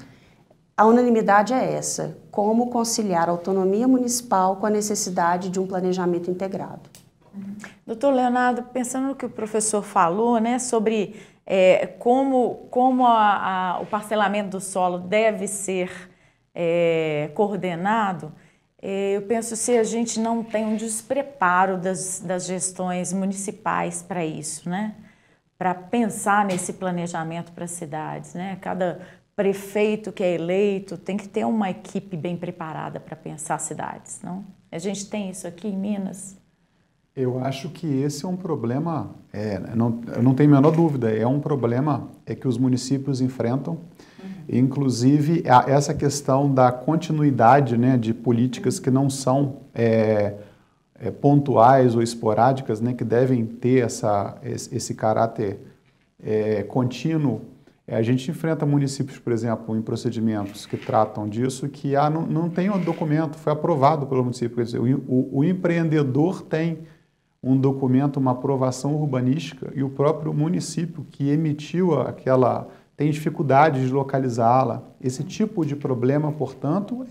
a unanimidade é essa, como conciliar a autonomia municipal com a necessidade de um planejamento integrado. Doutor Leonardo, pensando no que o professor falou, né, sobre como o parcelamento do solo deve ser coordenado, eu penso se a gente não tem um despreparo das gestões municipais para isso, né, para pensar nesse planejamento para as cidades, né, cada prefeito que é eleito tem que ter uma equipe bem preparada para pensar cidades, não? A gente tem isso aqui em Minas? Eu acho que esse é um problema, eu não tenho a menor dúvida, é um problema que os municípios enfrentam, inclusive essa questão da continuidade, né, de políticas que não são pontuais ou esporádicas, né, que devem ter esse caráter contínuo. A gente enfrenta municípios, por exemplo, em procedimentos que tratam disso, que não tem um documento, foi aprovado pelo município. Quer dizer, o empreendedor tem um documento, uma aprovação urbanística, e o próprio município que emitiu tem dificuldade de localizá-la. Esse tipo de problema, portanto,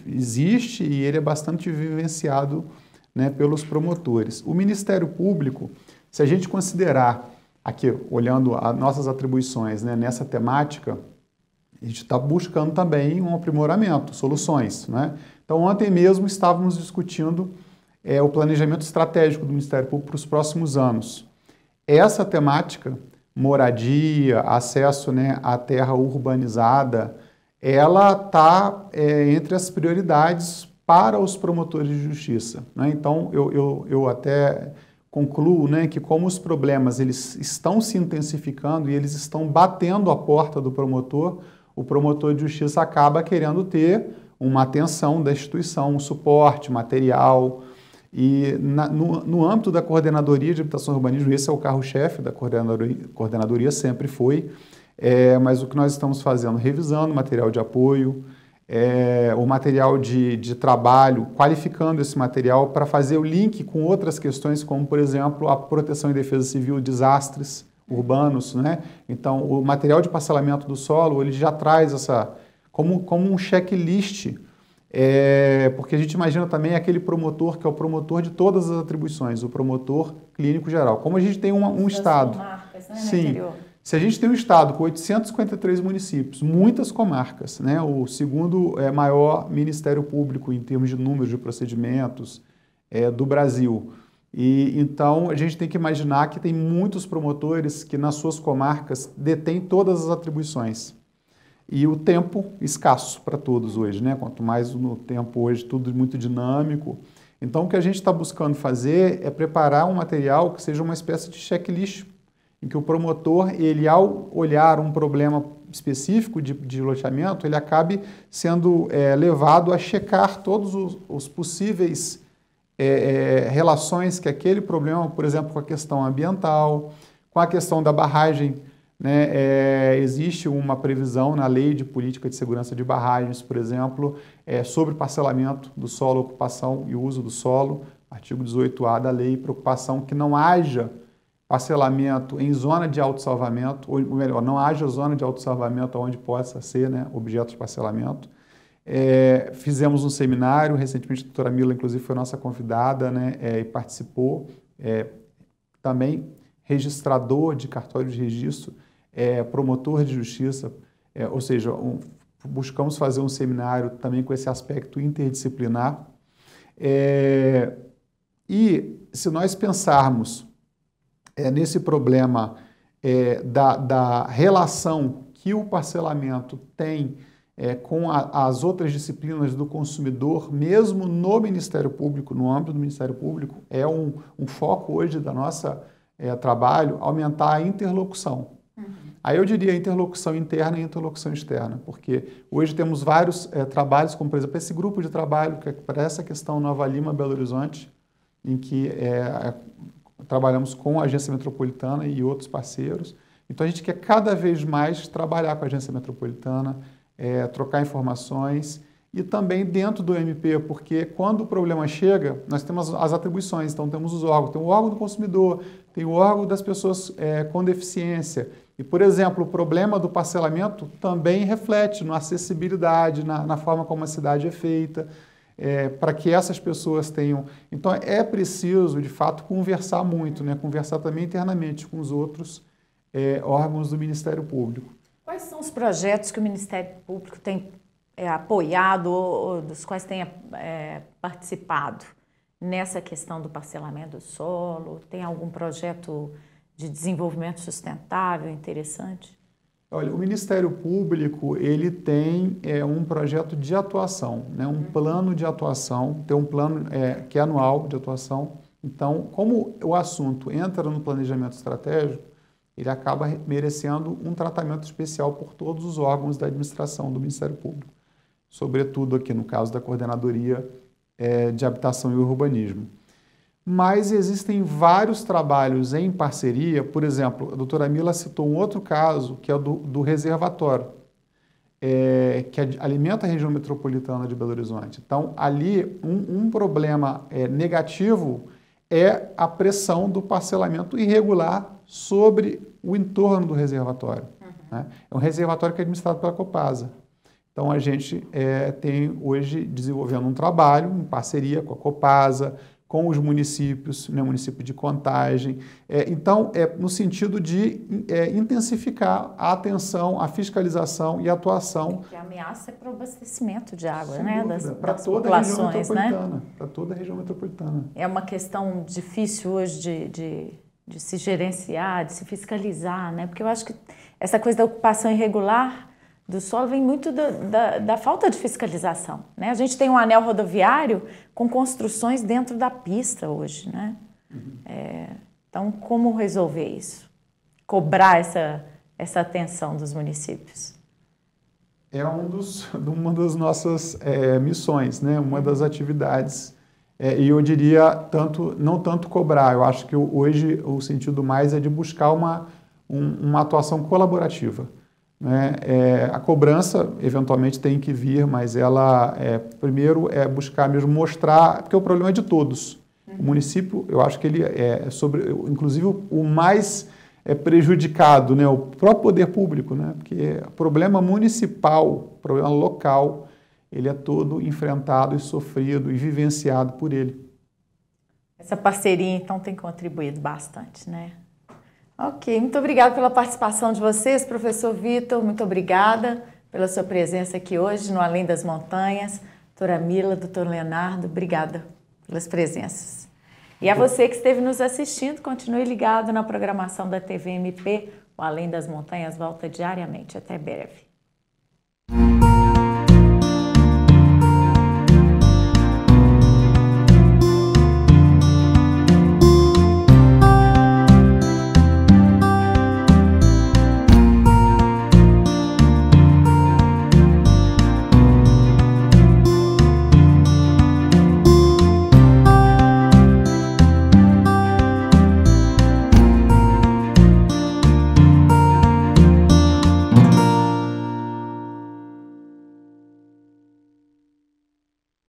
existe e ele é bastante vivenciado, né, pelos promotores. O Ministério Público, se a gente considerar aqui, olhando as nossas atribuições, né, nessa temática, a gente está buscando também um aprimoramento, soluções, né? Então, ontem mesmo estávamos discutindo o planejamento estratégico do Ministério Público para os próximos anos. Essa temática, moradia, acesso, né, à terra urbanizada, ela está entre as prioridades para os promotores de justiça, né? Então, eu até concluo, né, que como os problemas eles estão se intensificando e eles estão batendo a porta do promotor, o promotor de justiça acaba querendo ter uma atenção da instituição, um suporte material. E no âmbito da Coordenadoria de Habitação e Urbanismo, esse é o carro-chefe da coordenadoria, sempre foi, mas o que nós estamos fazendo, revisando o material de apoio, o material de trabalho, qualificando esse material para fazer o link com outras questões, como, por exemplo, a proteção e defesa civil, desastres urbanos, né? Então, o material de parcelamento do solo, ele já traz como um checklist, porque a gente imagina também aquele promotor que é o promotor de todas as atribuições, o promotor clínico geral. Como a gente tem um estado... Comarcas, né, sim. Se a gente tem um estado com 853 municípios, muitas comarcas, né? O segundo maior Ministério Público em termos de número de procedimentos do Brasil, E então a gente tem que imaginar que tem muitos promotores que nas suas comarcas detêm todas as atribuições. E o tempo escasso para todos hoje, né? Quanto mais no tempo hoje, tudo muito dinâmico. Então o que a gente está buscando fazer é preparar um material que seja uma espécie de checklist, em que o promotor, ele ao olhar um problema específico de loteamento, ele acabe sendo levado a checar todos os possíveis relações que aquele problema, por exemplo, com a questão ambiental, com a questão da barragem, né, existe uma previsão na Lei de Política de Segurança de Barragens, por exemplo, sobre parcelamento do solo, ocupação e uso do solo, artigo 18A da lei, preocupação que não haja parcelamento em zona de autossalvamento, ou melhor, não haja zona de autossalvamento onde possa ser, né, objeto de parcelamento. Fizemos um seminário, recentemente a doutora Mila, inclusive, foi nossa convidada, né, e participou, também registrador de cartório de registro, promotor de justiça, ou seja, buscamos fazer um seminário também com esse aspecto interdisciplinar. E se nós pensarmos nesse problema da relação que o parcelamento tem com as outras disciplinas do consumidor, mesmo no Ministério Público, no âmbito do Ministério Público, é um foco hoje da nossa trabalho, aumentar a interlocução. Aí eu diria interlocução interna e interlocução externa, porque hoje temos vários trabalhos, como por exemplo esse grupo de trabalho, que é para essa questão Nova Lima, Belo Horizonte, em que trabalhamos com a Agência Metropolitana e outros parceiros. Então a gente quer cada vez mais trabalhar com a Agência Metropolitana, trocar informações e também dentro do MP, porque quando o problema chega, nós temos as atribuições, então temos os órgãos, tem o órgão do consumidor, tem o órgão das pessoas com deficiência. E, por exemplo, o problema do parcelamento também reflete na acessibilidade, na forma como a cidade é feita, para que essas pessoas tenham... Então, é preciso, de fato, conversar muito, né? Conversar também internamente com os outros órgãos do Ministério Público. Quais são os projetos que o Ministério Público tem apoiado ou dos quais tem participado nessa questão do parcelamento do solo? Tem algum projeto de desenvolvimento sustentável interessante? Olha, o Ministério Público, ele tem um projeto de atuação, né? Um plano de atuação, tem um plano que é anual de atuação. Então, como o assunto entra no planejamento estratégico, ele acaba merecendo um tratamento especial por todos os órgãos da administração do Ministério Público, sobretudo aqui no caso da Coordenadoria de Habitação e Urbanismo. Mas existem vários trabalhos em parceria, por exemplo, a doutora Mila citou um outro caso, que é o do reservatório, que alimenta a região metropolitana de Belo Horizonte. Então, ali, um problema negativo é a pressão do parcelamento irregular sobre o entorno do reservatório. Né? É um reservatório que é administrado pela Copasa. Então, a gente tem hoje desenvolvendo um trabalho em parceria com a Copasa, com os municípios, né, município de Contagem. Então, no sentido de intensificar a atenção, a fiscalização e a atuação. Que a ameaça é para o abastecimento de água, né, das populações, né? Para toda a região metropolitana. É uma questão difícil hoje de se gerenciar, de se fiscalizar, né? Porque eu acho que essa coisa da ocupação irregular do solo vem muito da falta de fiscalização, né? A gente tem um anel rodoviário com construções dentro da pista hoje, né? Então, como resolver isso? Cobrar essa atenção dos municípios? É uma das nossas missões, né? Uma das atividades. E eu diria, não tanto cobrar, eu acho que hoje o sentido mais é de buscar uma atuação colaborativa. Né? A cobrança, eventualmente, tem que vir, mas ela, primeiro, é buscar mesmo mostrar, porque o problema é de todos. O município, eu acho que ele inclusive, o mais prejudicado, né? O próprio poder público, né? Porque o problema municipal, o problema local, ele é todo enfrentado e sofrido e vivenciado por ele. Essa parceria, então, tem contribuído bastante, né? Ok, muito obrigada pela participação de vocês, professor Vitor, muito obrigada pela sua presença aqui hoje no Além das Montanhas. Doutora Mila, doutor Leonardo, obrigada pelas presenças. E a você que esteve nos assistindo, continue ligado na programação da TV MP. O Além das Montanhas volta diariamente. Até breve.